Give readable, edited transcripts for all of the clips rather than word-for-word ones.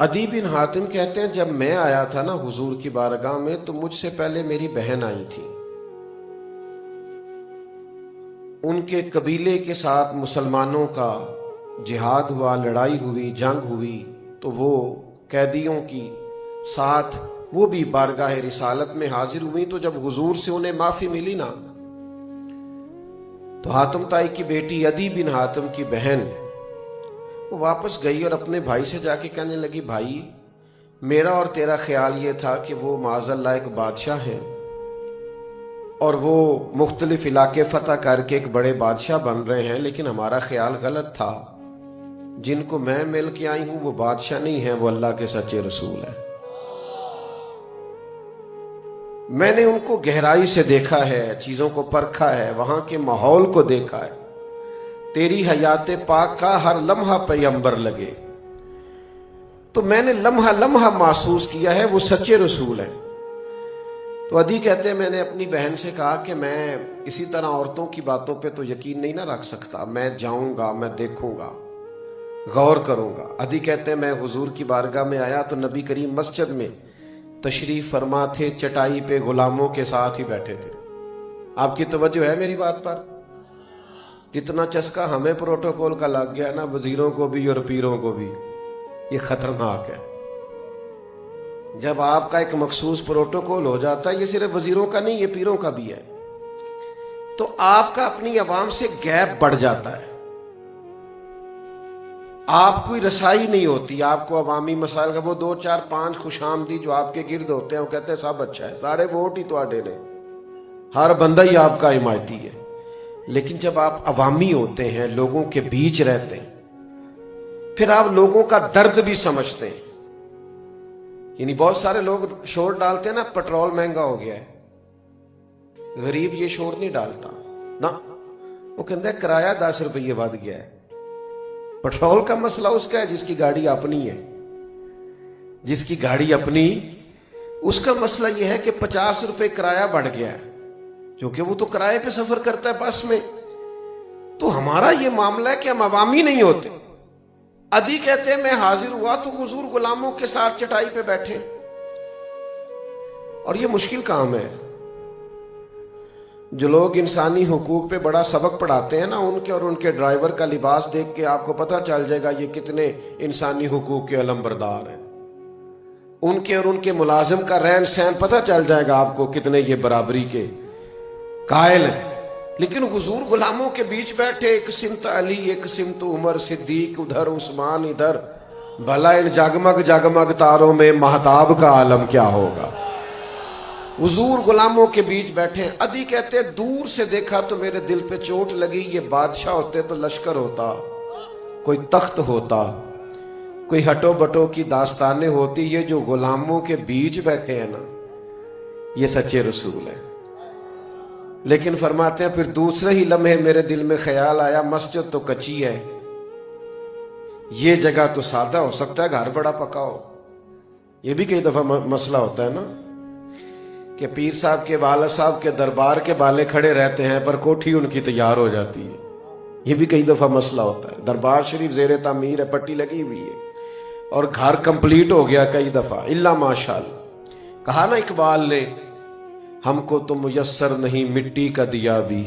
عدی بن حاتم کہتے ہیں جب میں آیا تھا نا حضور کی بارگاہ میں تو مجھ سے پہلے میری بہن آئی تھی. ان کے قبیلے کے ساتھ مسلمانوں کا جہاد ہوا، لڑائی ہوئی، جنگ ہوئی، تو وہ قیدیوں کی ساتھ وہ بھی بارگاہ رسالت میں حاضر ہوئی. تو جب حضور سے انہیں معافی ملی نا تو حاتم تائی کی بیٹی عدی بن حاتم کی بہن وہ واپس گئی اور اپنے بھائی سے جا کے کہنے لگی بھائی میرا اور تیرا خیال یہ تھا کہ وہ معاذ اللہ ایک بادشاہ ہیں اور وہ مختلف علاقے فتح کر کے ایک بڑے بادشاہ بن رہے ہیں، لیکن ہمارا خیال غلط تھا. جن کو میں مل کے آئی ہوں وہ بادشاہ نہیں ہیں، وہ اللہ کے سچے رسول ہیں. میں نے ان کو گہرائی سے دیکھا ہے، چیزوں کو پرکھا ہے، وہاں کے ماحول کو دیکھا ہے. تیری حیات پاک کا ہر لمحہ پیغمبر لگے، تو میں نے لمحہ لمحہ محسوس کیا ہے وہ سچے رسول ہیں. تو عدی کہتے ہیں میں نے اپنی بہن سے کہا کہ میں اسی طرح عورتوں کی باتوں پہ تو یقین نہیں نہ رکھ سکتا، میں جاؤں گا، میں دیکھوں گا، غور کروں گا. عدی کہتے ہیں میں حضور کی بارگاہ میں آیا تو نبی کریم مسجد میں تشریف فرما تھے، چٹائی پہ غلاموں کے ساتھ ہی بیٹھے تھے. آپ کی توجہ ہے میری بات پر؟ جتنا چسکا ہمیں پروٹوکول کا لگ گیا نا، وزیروں کو بھی اور پیروں کو بھی، یہ خطرناک ہے. جب آپ کا ایک مخصوص پروٹوکول ہو جاتا ہے، یہ صرف وزیروں کا نہیں، یہ پیروں کا بھی ہے، تو آپ کا اپنی عوام سے گیپ بڑھ جاتا ہے. آپ کوئی رسائی نہیں ہوتی آپ کو عوامی مسائل کا. وہ 2 4 5 خوش آمدید جو آپ کے گرد ہوتے ہیں وہ کہتے ہیں سب اچھا ہے، سارے ووٹ ہی تواڈے نے، ہر بندہ ہی آپ کا حمایتی ہے. لیکن جب آپ عوامی ہوتے ہیں، لوگوں کے بیچ رہتے ہیں، پھر آپ لوگوں کا درد بھی سمجھتے ہیں. یعنی بہت سارے لوگ شور ڈالتے ہیں نا پٹرول مہنگا ہو گیا ہے، غریب یہ شور نہیں ڈالتا نا، وہ کہتا ہے کرایہ 10 روپے بڑھ گیا ہے. پٹرول کا مسئلہ اس کا ہے جس کی گاڑی اپنی ہے، جس کی گاڑی اپنی، اس کا مسئلہ یہ ہے کہ 50 روپے کرایہ بڑھ گیا ہے، کیونکہ وہ تو کرائے پہ سفر کرتا ہے بس میں. تو ہمارا یہ معاملہ ہے کہ ہم عوامی نہیں ہوتے. عدی کہتے ہیں میں حاضر ہوا تو حضور غلاموں کے ساتھ چٹائی پہ بیٹھے، اور یہ مشکل کام ہے. جو لوگ انسانی حقوق پہ بڑا سبق پڑھاتے ہیں نا، ان کے اور ان کے ڈرائیور کا لباس دیکھ کے آپ کو پتہ چل جائے گا یہ کتنے انسانی حقوق کے علمبردار ہیں. ان کے اور ان کے ملازم کا رہن سہن پتہ چل جائے گا آپ کو کتنے یہ برابری کے قائل ہیں. لیکن حضور غلاموں کے بیچ بیٹھے، ایک سمت علی، ایک سمت عمر صدیق، ادھر عثمان، ادھر. بھلا ان جگمگ جگمگ تاروں میں مہتاب کا عالم کیا ہوگا. حضور غلاموں کے بیچ بیٹھے. عدی کہتے ہیں دور سے دیکھا تو میرے دل پہ چوٹ لگی. یہ بادشاہ ہوتے تو لشکر ہوتا، کوئی تخت ہوتا، کوئی ہٹو بٹو کی داستانیں ہوتی. یہ جو غلاموں کے بیچ بیٹھے ہیں نا، یہ سچے رسول ہیں. لیکن فرماتے ہیں پھر دوسرے ہی لمحے میرے دل میں خیال آیا مسجد تو کچی ہے، یہ جگہ تو سادہ ہو سکتا ہے، گھر بڑا پکا ہو. یہ بھی کئی دفعہ مسئلہ ہوتا ہے نا کہ پیر صاحب کے والد صاحب کے دربار کے بالے کھڑے رہتے ہیں پر کوٹھی ان کی تیار ہو جاتی ہے. یہ بھی کئی دفعہ مسئلہ ہوتا ہے. دربار شریف زیر تعمیر ہے، پٹی لگی ہوئی ہے، اور گھر کمپلیٹ ہو گیا کئی دفعہ الا ماشاءاللہ. کہا نا اقبال نے ہم کو تو میسر نہیں مٹی کا دیا بھی،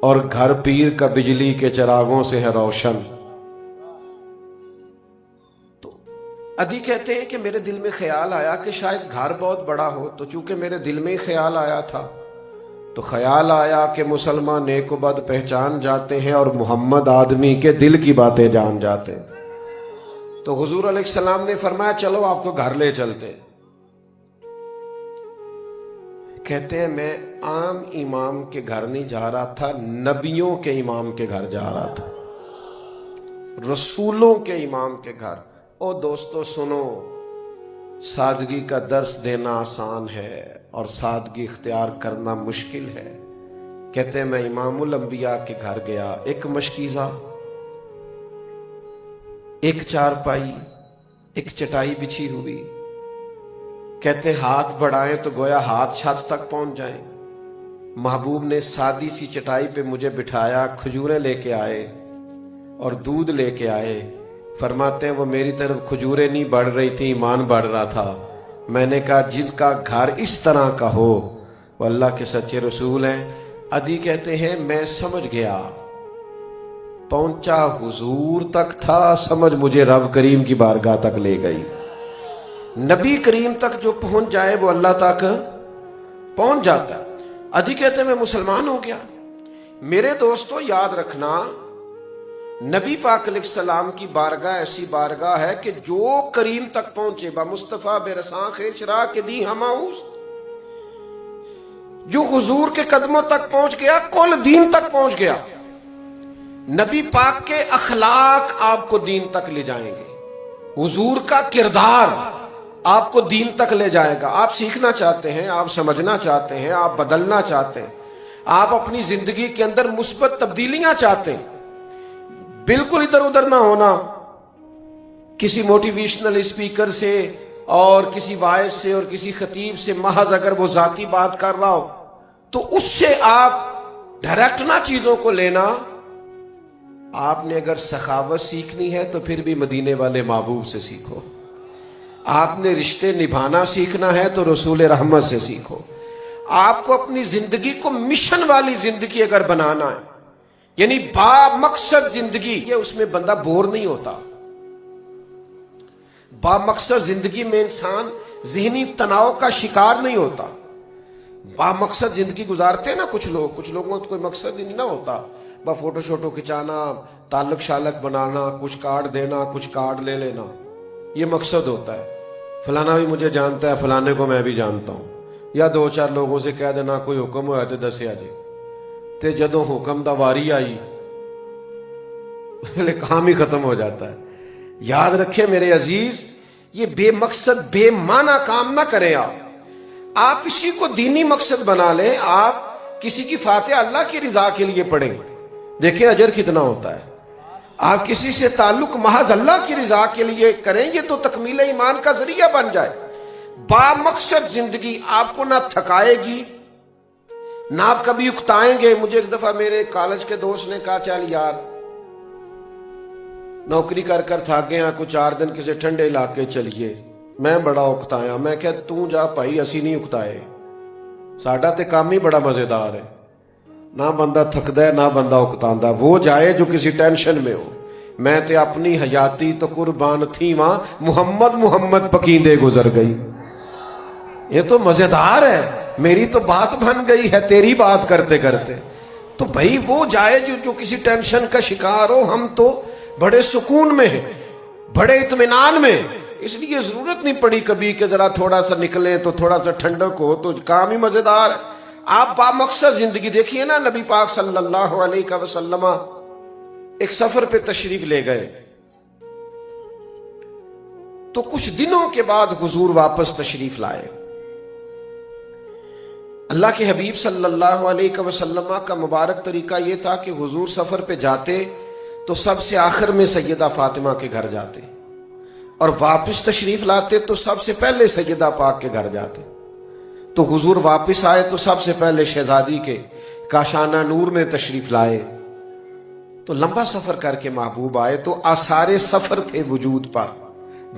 اور گھر پیر کا بجلی کے چراغوں سے ہے روشن. تو عدی کہتے ہیں کہ میرے دل میں خیال آیا کہ شاید گھر بہت بڑا ہو، تو چونکہ میرے دل میں ہی خیال آیا تھا تو خیال آیا کہ مسلمان نیک و بد پہچان جاتے ہیں اور محمد آدمی کے دل کی باتیں جان جاتے ہیں. تو حضور علیہ السلام نے فرمایا چلو آپ کو گھر لے چلتے. کہتے ہیں میں عام امام کے گھر نہیں جا رہا تھا، نبیوں کے امام کے گھر جا رہا تھا، رسولوں کے امام کے گھر. او دوستو سنو، سادگی کا درس دینا آسان ہے اور سادگی اختیار کرنا مشکل ہے. کہتے ہیں میں امام الانبیاء کے گھر گیا. ایک مشکیزہ، ایک چارپائی، ایک چٹائی بچھی ہوئی. کہتے ہاتھ بڑھائیں تو گویا ہاتھ چھت تک پہنچ جائیں. محبوب نے سادی سی چٹائی پہ مجھے بٹھایا، کھجوریں لے کے آئے اور دودھ لے کے آئے. فرماتے ہیں وہ میری طرف کھجوریں نہیں بڑھ رہی تھی، ایمان بڑھ رہا تھا. میں نے کہا جن کا گھر اس طرح کا ہو وہ اللہ کے سچے رسول ہیں. عدی کہتے ہیں میں سمجھ گیا، پہنچا حضور تک تھا، سمجھ مجھے رب کریم کی بارگاہ تک لے گئی. نبی کریم تک جو پہنچ جائے وہ اللہ تک پہنچ جاتا ہے. عدی کہتے ہیں میں مسلمان ہو گیا. میرے دوستو یاد رکھنا، نبی پاک علیہ السلام کی بارگاہ ایسی بارگاہ ہے کہ جو کریم تک پہنچے با مصطفیٰ بے رساں خیچرا کے دی ہماؤس، جو حضور کے قدموں تک پہنچ گیا کل دین تک پہنچ گیا. نبی پاک کے اخلاق آپ کو دین تک لے جائیں گے، حضور کا کردار آپ کو دین تک لے جائے گا. آپ سیکھنا چاہتے ہیں، آپ سمجھنا چاہتے ہیں، آپ بدلنا چاہتے ہیں، آپ اپنی زندگی کے اندر مثبت تبدیلیاں چاہتے ہیں، بالکل ادھر ادھر نہ ہونا. کسی موٹیویشنل اسپیکر سے اور کسی وائز سے اور کسی خطیب سے محض اگر وہ ذاتی بات کر رہا ہو تو اس سے آپ ڈائریکٹ نہ چیزوں کو لینا. آپ نے اگر سخاوت سیکھنی ہے تو پھر بھی مدینے والے محبوب سے سیکھو. آپ نے رشتے نبھانا سیکھنا ہے تو رسول رحمت سے سیکھو. آپ کو اپنی زندگی کو مشن والی زندگی اگر بنانا ہے، یعنی با مقصد زندگی، یہ اس میں بندہ بور نہیں ہوتا. با مقصد زندگی میں انسان ذہنی تناؤ کا شکار نہیں ہوتا. با مقصد زندگی گزارتے ہیں نا کچھ لوگوں کو کوئی مقصد ہی نہیں نہ ہوتا، با فوٹو شوٹو کھچانا، تعلق شالق بنانا، کچھ کارڈ دینا، کچھ کارڈ لے لینا، یہ مقصد ہوتا ہے. فلانا بھی مجھے جانتا ہے، فلانے کو میں بھی جانتا ہوں. یا دو چار لوگوں سے کہہ دینا کوئی حکم ہوا تو دسیا جی، تے جدوں حکم دا واری آئی کام ہی ختم ہو جاتا ہے. یاد رکھیں میرے عزیز، یہ بے مقصد بے معنی کام نہ کریں. آپ کسی کو دینی مقصد بنا لیں. آپ کسی کی فاتحہ اللہ کی رضا کے لیے پڑھیں، دیکھیں اجر کتنا ہوتا ہے. آپ کسی سے تعلق محض اللہ کی رضا کے لیے کریں، یہ تو تکمیل ایمان کا ذریعہ بن جائے. با مقصد زندگی آپ کو نہ تھکائے گی نہ آپ کبھی اکتائیں گے. مجھے ایک دفعہ میرے کالج کے دوست نے کہا چل یار نوکری کر تھک گئے ہیں، کچھ 4 دن کسی ٹھنڈے علاقے چلیے. میں بڑا اکتایا. میں کہا تو جا بھائی، اسی نہیں اکتائے، ساڈا تے کام ہی بڑا مزیدار ہے. نہ بندہ تھکدا ہے نہ بندہ اکتاندا. وہ جائے جو کسی ٹینشن میں ہو. میں تے اپنی حیاتی تو قربان تھی وہاں، محمد پکیندے گزر گئی. یہ تو مزیدار ہے. میری تو بات بن گئی ہے تیری بات کرتے کرتے. تو بھائی وہ جائے جو کسی ٹینشن کا شکار ہو. ہم تو بڑے سکون میں ہیں، بڑے اطمینان میں، اس لیے ضرورت نہیں پڑی کبھی کہ ذرا تھوڑا سا نکلیں تو تھوڑا سا ٹھنڈک ہو، تو کام ہی مزیدار ہے. آپ با مقصد زندگی دیکھیے نا. نبی پاک صلی اللہ علیہ وسلم ایک سفر پہ تشریف لے گئے تو کچھ دنوں کے بعد حضور واپس تشریف لائے. اللہ کے حبیب صلی اللہ علیہ وسلم کا مبارک طریقہ یہ تھا کہ حضور سفر پہ جاتے تو سب سے آخر میں سیدہ فاطمہ کے گھر جاتے، اور واپس تشریف لاتے تو سب سے پہلے سیدہ پاک کے گھر جاتے. تو حضور واپس آئے تو سب سے پہلے شہزادی کے کاشانہ نور میں تشریف لائے. تو لمبا سفر کر کے محبوب آئے تو آثار سفر تھے وجود پر.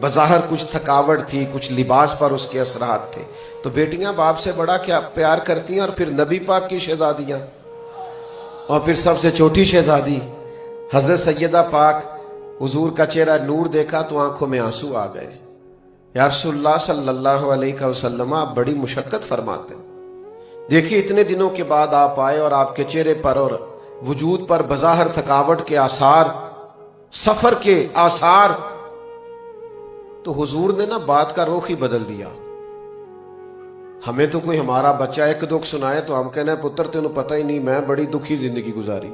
بظاہر کچھ تھکاوٹ تھی، کچھ لباس پر اس کے اثرات تھے. تو بیٹیاں باپ سے بڑا کیا پیار کرتی ہیں، اور پھر نبی پاک کی شہزادیاں، اور پھر سب سے چھوٹی شہزادی حضرت سیدہ پاک. حضور کا چہرہ نور دیکھا تو آنکھوں میں آنسو آ گئے. یا رسول اللہ صلی اللہ علیہ وسلم آپ بڑی مشقت فرماتے ہیں. دیکھیے اتنے دنوں کے بعد آپ آئے اور آپ کے چہرے پر اور وجود پر بظاہر تھکاوٹ کے آثار، سفر کے آثار. تو حضور نے نا بات کا رخ ہی بدل دیا. ہمیں تو کوئی ہمارا بچہ ایک دکھ سنائے تو ہم کہنا ہے پتر تینوں پتہ ہی نہیں میں بڑی دکھی زندگی گزاری.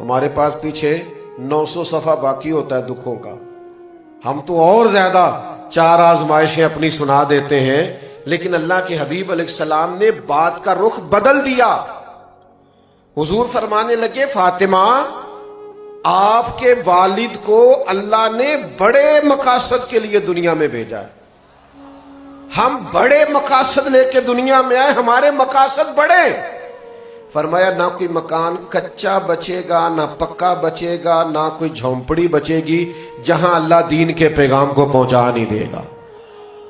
ہمارے پاس پیچھے 900 صفحہ باقی ہوتا ہے دکھوں کا. ہم تو اور زیادہ 4 آزمائشیں اپنی سنا دیتے ہیں. لیکن اللہ کے حبیب علیہ السلام نے بات کا رخ بدل دیا. حضور فرمانے لگے فاطمہ آپ کے والد کو اللہ نے بڑے مقاصد کے لیے دنیا میں بھیجا ہے. ہم بڑے مقاصد لے کے دنیا میں آئے، ہمارے مقاصد بڑے. فرمایا نہ کوئی مکان کچا بچے گا، نہ پکا بچے گا، نہ کوئی جھونپڑی بچے گی جہاں اللہ دین کے پیغام کو پہنچا نہیں دے گا۔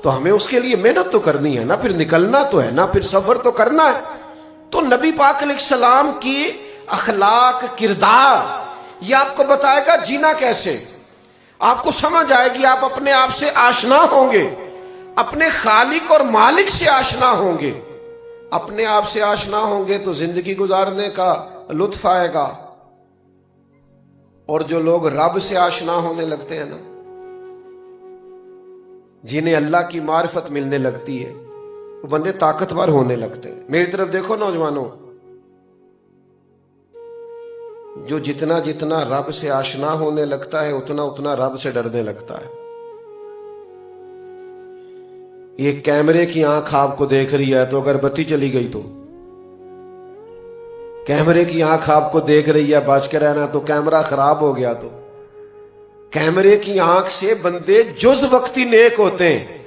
تو ہمیں اس کے لیے محنت تو کرنی ہے نا، پھر نکلنا تو ہے نا، پھر سفر تو کرنا ہے۔ تو نبی پاک علیہ السلام کی اخلاق، کردار، یہ آپ کو بتائے گا جینا کیسے، آپ کو سمجھ آئے گی، آپ اپنے آپ سے آشنا ہوں گے، اپنے خالق اور مالک سے آشنا ہوں گے۔ اپنے آپ سے آشنا ہوں گے تو زندگی گزارنے کا لطف آئے گا۔ اور جو لوگ رب سے آشنا ہونے لگتے ہیں نا، جنہیں اللہ کی معرفت ملنے لگتی ہے، وہ بندے طاقتور ہونے لگتے ہیں۔ میری طرف دیکھو نوجوانوں، جو جتنا جتنا رب سے آشنا ہونے لگتا ہے اتنا اتنا رب سے ڈرنے لگتا ہے۔ یہ کیمرے کی آنکھ آپ کو دیکھ رہی ہے تو اگر بتی چلی گئی تو، کیمرے کی آنکھ آپ کو دیکھ رہی ہے بچ کے رہنا، تو کیمرہ خراب ہو گیا تو، کیمرے کی آنکھ سے بندے جز وقتی نیک ہوتے ہیں۔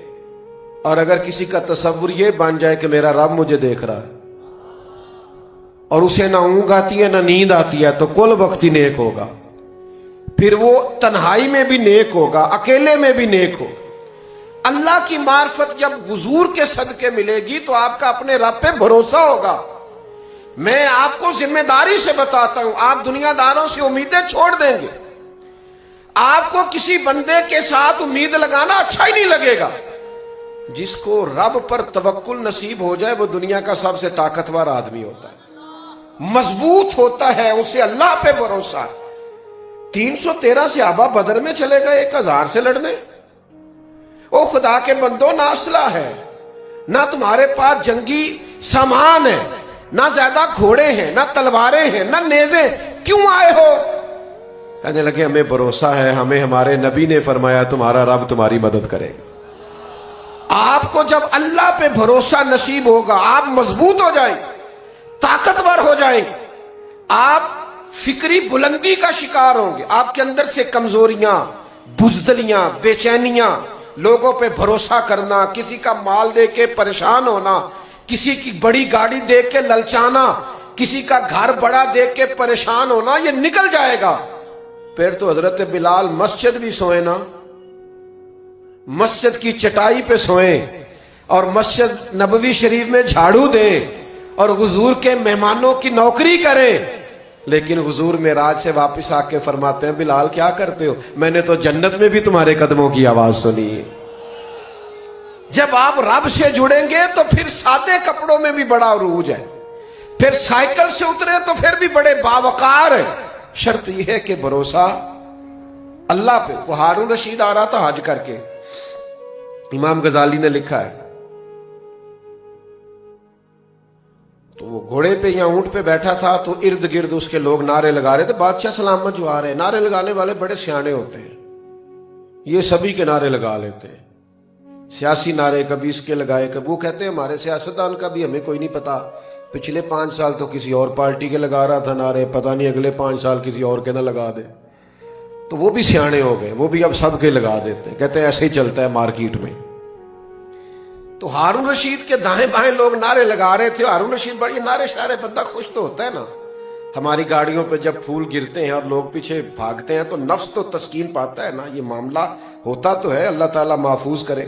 اور اگر کسی کا تصور یہ بن جائے کہ میرا رب مجھے دیکھ رہا ہے، اور اسے نہ اونگ آتی ہے نہ نیند آتی ہے، تو کل وقتی نیک ہوگا، پھر وہ تنہائی میں بھی نیک ہوگا، اکیلے میں بھی نیک ہوگا۔ اللہ کی معرفت جب حضور کے صدقے ملے گی تو آپ کا اپنے رب پہ بھروسہ ہوگا۔ میں آپ کو ذمہ داری سے بتاتا ہوں، آپ دنیا داروں سے امیدیں چھوڑ دیں گے، آپ کو کسی بندے کے ساتھ امید لگانا اچھا ہی نہیں لگے گا۔ جس کو رب پر توکل نصیب ہو جائے وہ دنیا کا سب سے طاقتور آدمی ہوتا ہے، مضبوط ہوتا ہے، اسے اللہ پہ بھروسہ ہے۔ 313 صحابہ بدر میں چلے گئے 1000 سے لڑنے۔ او خدا کے بندو، نہ اسلحہ ہے، نہ تمہارے پاس جنگی سامان ہے، نہ زیادہ گھوڑے ہیں، نہ تلواریں ہیں، نہ نیزیں، کیوں آئے ہو؟ کہنے لگے ہمیں بھروسہ ہے، ہمیں ہمارے نبی نے فرمایا تمہارا رب تمہاری مدد کرے گا۔ آپ کو جب اللہ پہ بھروسہ نصیب ہوگا، آپ مضبوط ہو جائیں، طاقتور ہو جائیں، آپ فکری بلندی کا شکار ہوں گے۔ آپ کے اندر سے کمزوریاں، بزدلیاں، بے چینیاں، لوگوں پہ بھروسہ کرنا، کسی کا مال دے کے پریشان ہونا، کسی کی بڑی گاڑی دیکھ کے للچانا، کسی کا گھر بڑا دیکھ کے پریشان ہونا، یہ نکل جائے گا۔ پھر تو حضرت بلال مسجد بھی سوئے نا، مسجد کی چٹائی پہ سوئیں، اور مسجد نبوی شریف میں جھاڑو دیں، اور حضور کے مہمانوں کی نوکری کریں۔ لیکن حضور معراج سے واپس آ کے فرماتے ہیں بلال کیا کرتے ہو؟ میں نے تو جنت میں بھی تمہارے قدموں کی آواز سنی ہے۔ جب آپ رب سے جڑیں گے تو پھر سادے کپڑوں میں بھی بڑا عروج ہے، پھر سائیکل سے اترے تو پھر بھی بڑے باوقار ہیں۔ شرط یہ ہے کہ بھروسہ اللہ پہ۔ وہ ہارون رشید آ رہا تھا حج کر کے، امام غزالی نے لکھا ہے، تو وہ گھوڑے پہ یا اونٹ پہ بیٹھا تھا تو ارد گرد اس کے لوگ نعرے لگا رہے تھے، بادشاہ سلامت جو آ رہے ہیں۔ نعرے لگانے والے بڑے سیانے ہوتے ہیں، یہ سبھی کے نعرے لگا لیتے ہیں، سیاسی نعرے کبھی اس کے لگائے، کبھی وہ کہتے ہیں ہمارے سیاستدان کا بھی ہمیں کوئی نہیں پتا، پچھلے 5 سال تو کسی اور پارٹی کے لگا رہا تھا نعرے، پتہ نہیں اگلے 5 سال کسی اور کے نہ لگا دے۔ تو وہ بھی سیانے ہو گئے، وہ بھی اب سب کے لگا دیتے ہیں، کہتے ہیں ایسے ہی چلتا ہے مارکیٹ میں۔ تو ہارون رشید کے دائیں بائیں لوگ نعرے لگا رہے تھے۔ ہارون رشید بڑی نعرے شعرے، بندہ خوش تو ہوتا ہے نا، ہماری گاڑیوں پہ جب پھول گرتے ہیں اور لوگ پیچھے بھاگتے ہیں تو نفس تو تسکین پاتا ہے نا، یہ معاملہ ہوتا تو ہے، اللہ تعالیٰ محفوظ کرے۔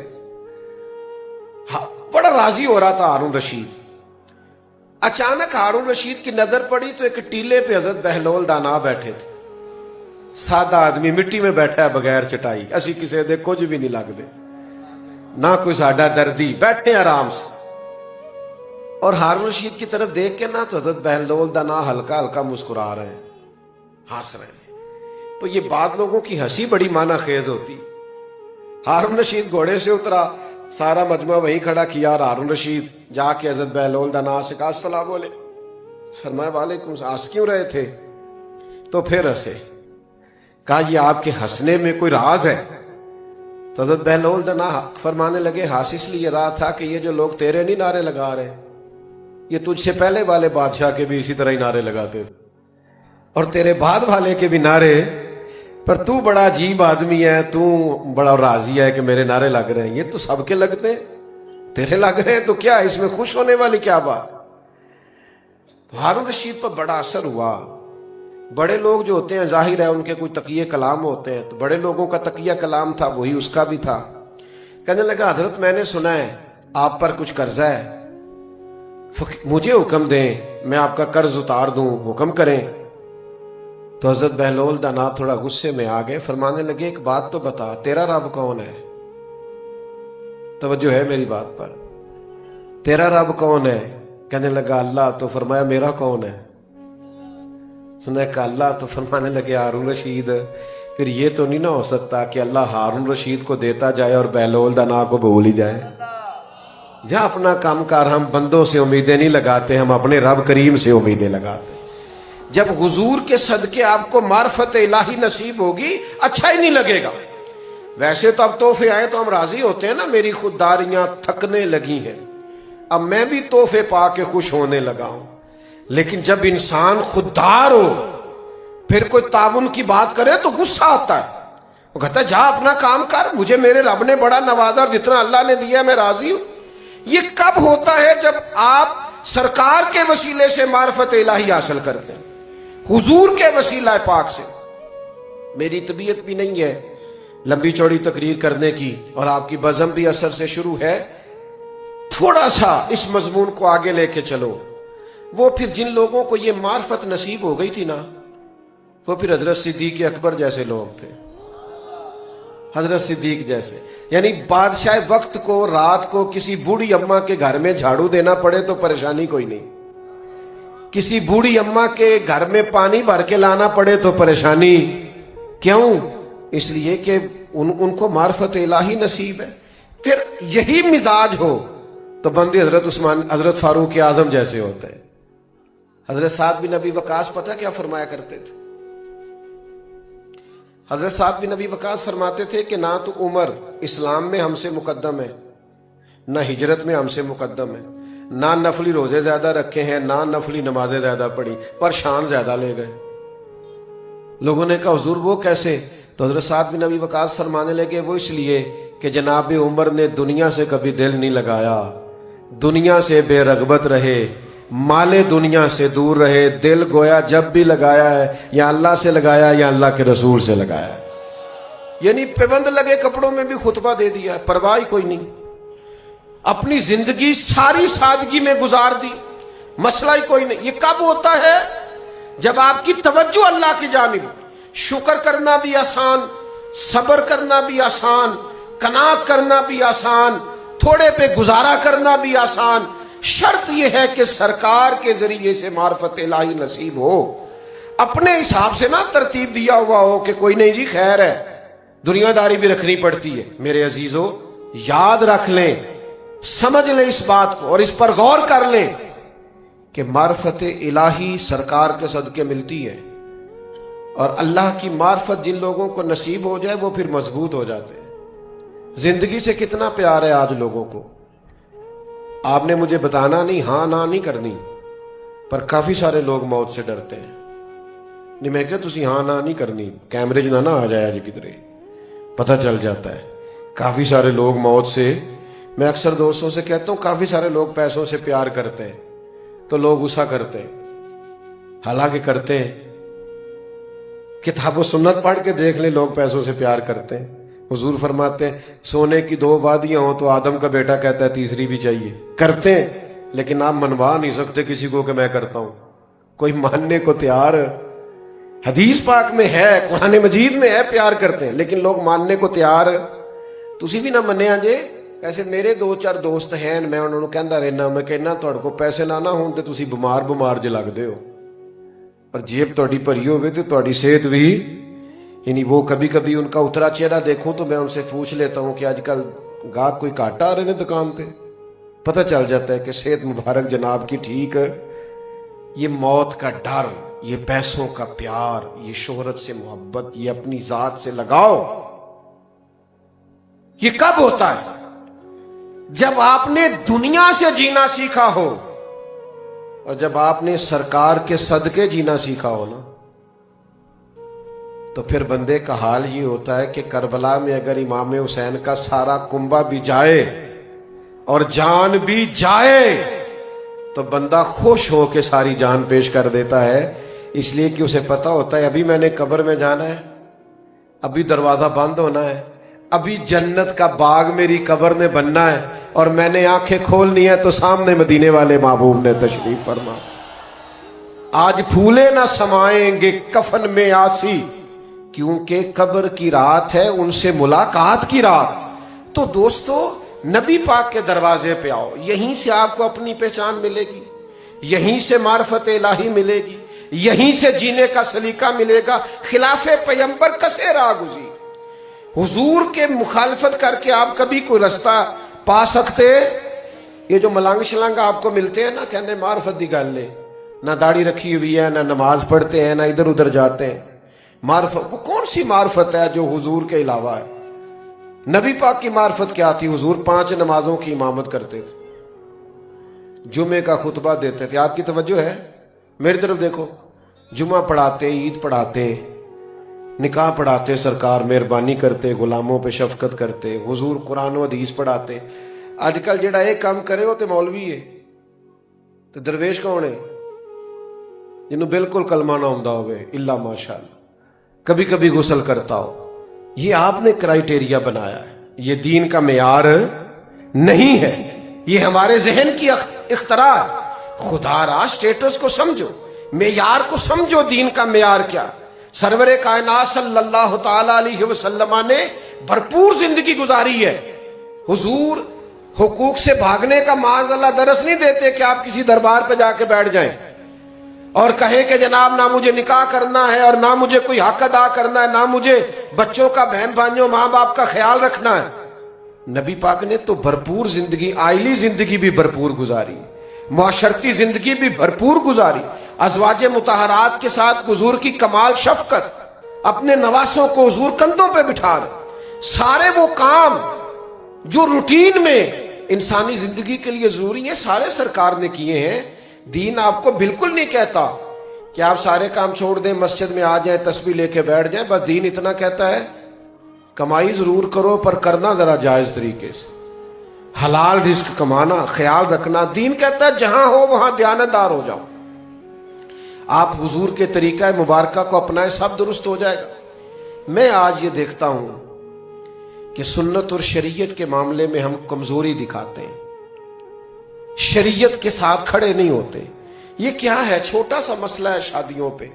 بڑا راضی ہو رہا تھا ہارون رشید۔ اچانک ہارون رشید کی نظر پڑی تو ایک ٹیلے پہ حضرت بہلول دانا بیٹھے تھے، سادہ آدمی مٹی میں بیٹھا ہے بغیر چٹائی، اسی کسی دے کچھ بھی نہیں لگ دے، نہ کوئی ساڈا دردی، بیٹھے آرام سے۔ اور ہارون رشید کی طرف دیکھ کے نا تو حضرت بہلول دانا ہلکا ہلکا مسکرا رہے ہیں، ہنس رہے ہیں۔ تو یہ بعض لوگوں کی ہنسی بڑی معنی خیز ہوتی۔ ہارون رشید گھوڑے سے اترا، سارا مجمع وہیں کھڑا کیا، اور ہارون رشید جا کے حضرت بہلول دانا سے کہا السلام علیکم۔ فرمایا وعلیکم السلام۔ ہنس کیوں رہے تھے؟ تو پھر ہنسے، کہا یہ آپ کے ہنسنے میں کوئی راز ہے؟ تو حضرت بہلول دانا فرمانے لگے ہاس اس لیے رہا تھا کہ یہ جو لوگ تیرے نہیں نعرے لگا رہے، یہ تجھ سے پہلے والے بادشاہ کے بھی اسی طرح ہی نعرے لگاتے تھے، اور تیرے بعد والے کے بھی نعرے، پر تو بڑا عجیب آدمی ہے، تو بڑا راضی ہے کہ میرے نعرے لگ رہے ہیں، یہ تو سب کے لگتے ہیں، تیرے لگ رہے ہیں تو کیا اس میں خوش ہونے والی کیا بات؟ تو ہارون رشید پر بڑا اثر ہوا. بڑے لوگ جو ہوتے ہیں ظاہر ہے ان کے کوئی تقیہ کلام ہوتے ہیں, تو بڑے لوگوں کا تقیہ کلام تھا وہی اس کا بھی تھا. کہنے لگا حضرت میں نے سنا ہے آپ پر کچھ قرضہ ہے, مجھے حکم دیں میں آپ کا قرض اتار دوں, حکم کریں. تو حضرت بہلول دانا تھوڑا غصے میں آ گئے, فرمانے لگے ایک بات تو بتا, تیرا رب کون ہے؟ توجہ ہے میری بات پر, تیرا رب کون ہے؟ کہنے لگا اللہ. تو فرمایا میرا کون ہے؟ سنا کہ اللہ. تو فرمانے لگے ہارون رشید پھر یہ تو نہیں نہ ہو سکتا کہ اللہ ہارون رشید کو دیتا جائے اور بہلول دانا کو بھول ہی جائے. جہاں اپنا کام کار ہم بندوں سے امیدیں نہیں لگاتے, ہم اپنے رب کریم سے امیدیں لگاتے. جب حضور کے صدقے آپ کو معرفت الہی نصیب ہوگی اچھا ہی نہیں لگے گا. ویسے تو اب تحفے آئے تو ہم راضی ہوتے ہیں نا, میری خودداریاں تھکنے لگی ہیں, اب میں بھی تحفے پا کے خوش ہونے لگا ہوں. لیکن جب انسان خوددار ہو پھر کوئی تعاون کی بات کرے تو غصہ آتا ہے. وہ کہتا ہے جا اپنا کام کر, مجھے میرے رب نے بڑا نوازا, جتنا اللہ نے دیا میں راضی ہوں. یہ کب ہوتا ہے؟ جب آپ سرکار کے وسیلے سے معرفت الہی حاصل کرتے ہیں, حضور کے وسیلہ پاک سے. میری طبیعت بھی نہیں ہے لمبی چوڑی تقریر کرنے کی, اور آپ کی بزم بھی اثر سے شروع ہے. تھوڑا سا اس مضمون کو آگے لے کے چلو. وہ پھر جن لوگوں کو یہ معرفت نصیب ہو گئی تھی نا, وہ پھر حضرت صدیق اکبر جیسے لوگ تھے, حضرت صدیق جیسے. یعنی بادشاہ وقت کو رات کو کسی بوڑھی اماں کے گھر میں جھاڑو دینا پڑے تو پریشانی کوئی نہیں, کسی بوڑھی اماں کے گھر میں پانی بھر کے لانا پڑے تو پریشانی. کیوں؟ اس لیے کہ ان کو معرفت الہی نصیب ہے. پھر یہی مزاج ہو تو بندے حضرت عثمان, حضرت فاروق اعظم جیسے ہوتے ہیں. حضرت سعد بن ابی وقاص پتہ کیا فرمایا کرتے تھے؟ حضرت سعد بن ابی وقاص فرماتے تھے کہ نہ تو عمر اسلام میں ہم سے مقدم ہے, نہ ہجرت میں ہم سے مقدم ہے, نہ نفلی روزے زیادہ رکھے ہیں, نہ نفلی نمازیں زیادہ پڑھی, پر شان زیادہ لے گئے. لوگوں نے کہا حضور وہ کیسے؟ تو حضرت سعد بن ابی وقاص فرمانے لگے وہ اس لیے کہ جناب عمر نے دنیا سے کبھی دل نہیں لگایا, دنیا سے بے رغبت رہے, مال دنیا سے دور رہے. دل گویا جب بھی لگایا ہے یا اللہ سے لگایا یا اللہ کے رسول سے لگایا ہے. یعنی پابند لگے کپڑوں میں بھی خطبہ دے دیا, پرواہ کوئی نہیں. اپنی زندگی ساری سادگی میں گزار دی, مسئلہ ہی کوئی نہیں. یہ کب ہوتا ہے؟ جب آپ کی توجہ اللہ کی جانب, شکر کرنا بھی آسان, صبر کرنا بھی آسان, قناعت کرنا بھی آسان, تھوڑے پہ گزارا کرنا بھی آسان. شرط یہ ہے کہ سرکار کے ذریعے سے معرفت الہی نصیب ہو. اپنے حساب سے نہ ترتیب دیا ہوا ہو کہ کوئی نہیں جی خیر ہے, دنیا داری بھی رکھنی پڑتی ہے. میرے عزیزو یاد رکھ لیں, سمجھ لیں اس بات کو اور اس پر غور کر لیں کہ معرفت الہی سرکار کے صدقے ملتی ہے, اور اللہ کی معرفت جن لوگوں کو نصیب ہو جائے وہ پھر مضبوط ہو جاتے ہیں. زندگی سے کتنا پیار ہے آج لوگوں کو. آپ نے مجھے بتانا نہیں, ہاں نہ نہیں کرنی, پر کافی سارے لوگ موت سے ڈرتے ہیں. نہیں میں کہ تسی ہاں نہ نہیں کرنی, کیمرے جو نہ آ جائے جی کدھرے, پتہ چل جاتا ہے. کافی سارے لوگ موت سے, میں اکثر دوستوں سے کہتا ہوں کافی سارے لوگ پیسوں سے پیار کرتے ہیں تو لوگ غصہ کرتے ہیں, حالانکہ کرتے ہیں. کتاب و سنت پڑھ کے دیکھ لیں, لوگ پیسوں سے پیار کرتے ہیں. حضور فرماتے ہیں سونے کی 2 وادیاں ہوں تو آدم کا بیٹا کہتا ہے تیسری بھی چاہیے. کرتے ہیں لیکن آپ منوا نہیں سکتے کسی کو کہ میں کرتا ہوں. کوئی ماننے کو تیار, حدیث پاک میں ہے, قرآن مجید میں ہے, پیار کرتے ہیں, لیکن لوگ ماننے کو تیار. تسی بھی نہ منیا جے. ایسے میرے 2-4 دوست ہیں, میں انہوں نے کہندا رہنا, میں کہنا تہاڈے کو پیسے نہ ہون تے تسی بیمار جے لگدے ہو, اور جیب تہاڈی بھری ہوے تے تہاڈی صحت بھی. یعنی وہ کبھی کبھی ان کا اترا چہرہ دیکھوں تو میں ان سے پوچھ لیتا ہوں کہ آج کل گاہک کوئی کاٹا آ رہے ہیں دکان پہ. پتہ چل جاتا ہے کہ صحت مبارک جناب کی ٹھیک. یہ موت کا ڈر, یہ پیسوں کا پیار, یہ شہرت سے محبت, یہ اپنی ذات سے لگاؤ, یہ کب ہوتا ہے؟ جب آپ نے دنیا سے جینا سیکھا ہو, اور جب آپ نے سرکار کے صدقے جینا سیکھا ہو نا, تو پھر بندے کا حال یہ ہوتا ہے کہ کربلا میں اگر امام حسین کا سارا کنبہ بھی جائے اور جان بھی جائے تو بندہ خوش ہو کے ساری جان پیش کر دیتا ہے، اس لیے کہ اسے پتا ہوتا ہے ابھی میں نے قبر میں جانا ہے، ابھی دروازہ بند ہونا ہے، ابھی جنت کا باغ میری قبر نے بننا ہے، اور میں نے آنکھیں کھولنی ہے تو سامنے مدینے والے محبوب نے تشریف فرما۔ آج پھولے نہ سمائیں گے کفن میں آسی، کیونکہ قبر کی رات ہے ان سے ملاقات کی رات۔ تو دوستو نبی پاک کے دروازے پہ آؤ، یہیں سے آپ کو اپنی پہچان ملے گی، یہیں سے معرفت الہی ملے گی، یہیں سے جینے کا سلیقہ ملے گا۔ خلاف پیغمبر کسے راہ گزیر، حضور کے مخالفت کر کے آپ کبھی کوئی رستہ پا سکتے؟ یہ جو ملنگ شلنگ آپ کو ملتے ہیں نا، کہنے معرفت دی گل ہے، نہ داڑھی رکھی ہوئی ہے، نہ نماز پڑھتے ہیں، نہ ادھر ادھر جاتے ہیں۔ معرفت وہ کون سی معرفت ہے جو حضور کے علاوہ ہے؟ نبی پاک کی معرفت کیا تھی؟ حضور 5 نمازوں کی امامت کرتے تھے، جمعے کا خطبہ دیتے تھے۔ آپ کی توجہ ہے؟ میری طرف دیکھو، جمعہ پڑھاتے، عید پڑھاتے، نکاح پڑھاتے، سرکار مہربانی کرتے، غلاموں پہ شفقت کرتے، حضور قرآن و حدیث پڑھاتے۔ آج کل جڑا ایک کام کرے ہو تو مولوی ہے، تو درویش کون ہے؟ جنہوں بالکل کلمہ نہ ہوندا ہوئے، الا ماشاءاللہ، کبھی کبھی غسل کرتا ہو۔ یہ آپ نے کرائیٹیریا بنایا ہے، یہ دین کا معیار نہیں ہے، یہ ہمارے ذہن کی اختراع ہے۔ خدا را سٹیٹس کو سمجھو، معیار کو سمجھو، دین کا معیار کیا۔ سرور کائنات صلی اللہ تعالی علیہ وسلم نے بھرپور زندگی گزاری ہے۔ حضور حقوق سے بھاگنے کا معاذ اللہ درس نہیں دیتے کہ آپ کسی دربار پہ جا کے بیٹھ جائیں اور کہیں کہ جناب نہ مجھے نکاح کرنا ہے، اور نہ مجھے کوئی حق ادا کرنا ہے، نہ مجھے بچوں کا، بہن بھائیوں، ماں باپ کا خیال رکھنا ہے۔ نبی پاک نے تو بھرپور زندگی، آئلی زندگی بھی بھرپور گزاری، معاشرتی زندگی بھی بھرپور گزاری، ازواج مطہرات کے ساتھ حضور کی کمال شفقت، اپنے نواسوں کو حضور کندھوں پہ بٹھا رہے۔ سارے وہ کام جو روٹین میں انسانی زندگی کے لیے ضروری ہیں، سارے سرکار نے کیے ہیں۔ دین آپ کو بالکل نہیں کہتا کہ آپ سارے کام چھوڑ دیں، مسجد میں آ جائیں، تسبیح لے کے بیٹھ جائیں۔ بس دین اتنا کہتا ہے کمائی ضرور کرو پر کرنا ذرا جائز طریقے سے، حلال رزق کمانا، خیال رکھنا۔ دین کہتا ہے جہاں ہو وہاں دیانتدار ہو جاؤ۔ آپ حضور کے طریقہ مبارکہ کو اپنائیں، سب درست ہو جائے گا۔ میں آج یہ دیکھتا ہوں کہ سنت اور شریعت کے معاملے میں ہم کمزوری دکھاتے ہیں، شریعت کے ساتھ کھڑے نہیں ہوتے۔ یہ کیا ہے؟ چھوٹا سا مسئلہ ہے شادیوں پہ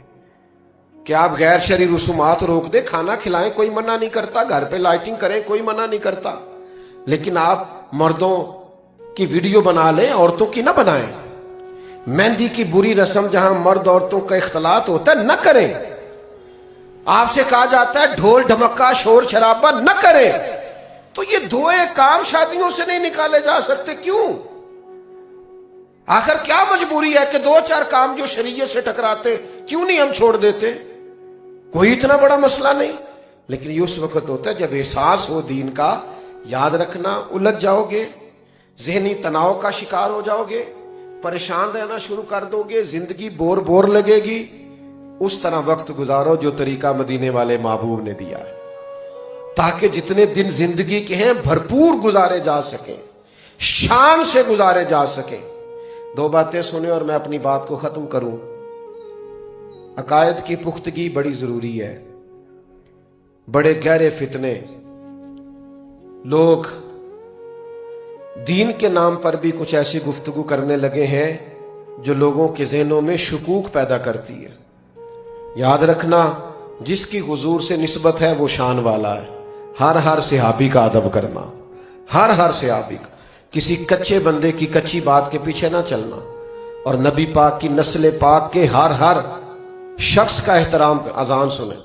کہ آپ غیر شرعی رسومات روک دیں، کھانا کھلائیں، کوئی منع نہیں کرتا، گھر پہ لائٹنگ کریں، کوئی منع نہیں کرتا، لیکن آپ مردوں کی ویڈیو بنا لیں، عورتوں کی نہ بنائیں۔ مہندی کی بری رسم جہاں مرد عورتوں کا اختلاط ہوتا ہے نہ کریں۔ آپ سے کہا جاتا ہے ڈھول ڈھمکا شور شرابہ نہ کریں۔ تو یہ دو ایک کام شادیوں سے نہیں نکالے جا سکتے، کیوں؟ آخر کیا مجبوری ہے کہ 2-4 کام جو شریعت سے ٹکراتے کیوں نہیں ہم چھوڑ دیتے؟ کوئی اتنا بڑا مسئلہ نہیں، لیکن یہ اس وقت ہوتا ہے جب احساس ہو دین کا۔ یاد رکھنا، الجھ جاؤ گے، ذہنی تناؤ کا شکار ہو جاؤ گے، پریشان رہنا شروع کر دو گے، زندگی بور لگے گی۔ اس طرح وقت گزارو جو طریقہ مدینے والے محبوب نے دیا ہے، تاکہ جتنے دن زندگی کے ہیں بھرپور گزارے جا سکیں، شان سے گزارے جا سکیں۔ 2 باتیں سنیں اور میں اپنی بات کو ختم کروں۔ عقائد کی پختگی بڑی ضروری ہے۔ بڑے گہرے فتنے، لوگ دین کے نام پر بھی کچھ ایسی گفتگو کرنے لگے ہیں جو لوگوں کے ذہنوں میں شکوک پیدا کرتی ہے۔ یاد رکھنا، جس کی حضور سے نسبت ہے وہ شان والا ہے۔ ہر صحابی کا ادب کرنا، ہر صحابی کا، کسی کچے بندے کی کچی بات کے پیچھے نہ چلنا، اور نبی پاک کی نسل پاک کے ہر شخص کا احترام۔ اذان سنیں۔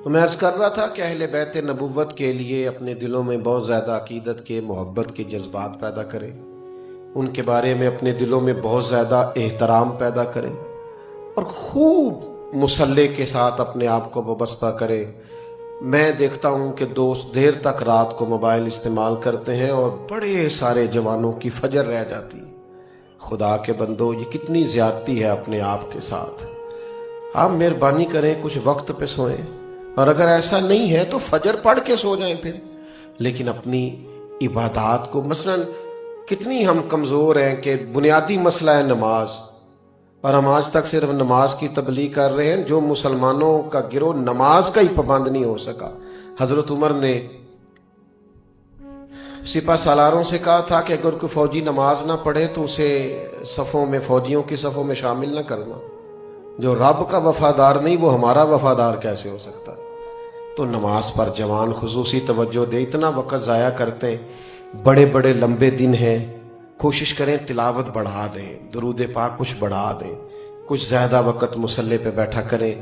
تو میں عرض کر رہا تھا کہ اہل بیت نبوت کے لیے اپنے دلوں میں بہت زیادہ عقیدت کے، محبت کے جذبات پیدا کریں، ان کے بارے میں اپنے دلوں میں بہت زیادہ احترام پیدا کریں، اور خوب مصلح کے ساتھ اپنے آپ کو وابستہ کریں۔ میں دیکھتا ہوں کہ دوست دیر تک رات کو موبائل استعمال کرتے ہیں اور بڑے سارے جوانوں کی فجر رہ جاتی۔ خدا کے بندو، یہ کتنی زیادتی ہے اپنے آپ کے ساتھ۔ آپ مہربانی کریں کچھ وقت پہ سوئیں، اور اگر ایسا نہیں ہے تو فجر پڑھ کے سو جائیں پھر، لیکن اپنی عبادات کو، مثلا کتنی ہم کمزور ہیں کہ بنیادی مسئلہ ہے نماز، اور ہم آج تک صرف نماز کی تبلیغ کر رہے ہیں۔ جو مسلمانوں کا گروہ نماز کا ہی پابند نہیں ہو سکا۔ حضرت عمر نے سپہ سالاروں سے کہا تھا کہ اگر کوئی فوجی نماز نہ پڑھے تو اسے صفوں میں، فوجیوں کی صفوں میں شامل نہ کرنا۔ جو رب کا وفادار نہیں وہ ہمارا وفادار کیسے ہو سکتا؟ تو نماز پر جوان خصوصی توجہ دے۔ اتنا وقت ضائع کرتے ہیں، بڑے بڑے لمبے دن ہیں، کوشش کریں تلاوت بڑھا دیں، درود پاک کچھ بڑھا دیں، کچھ زیادہ وقت مصلی پہ بیٹھا کریں۔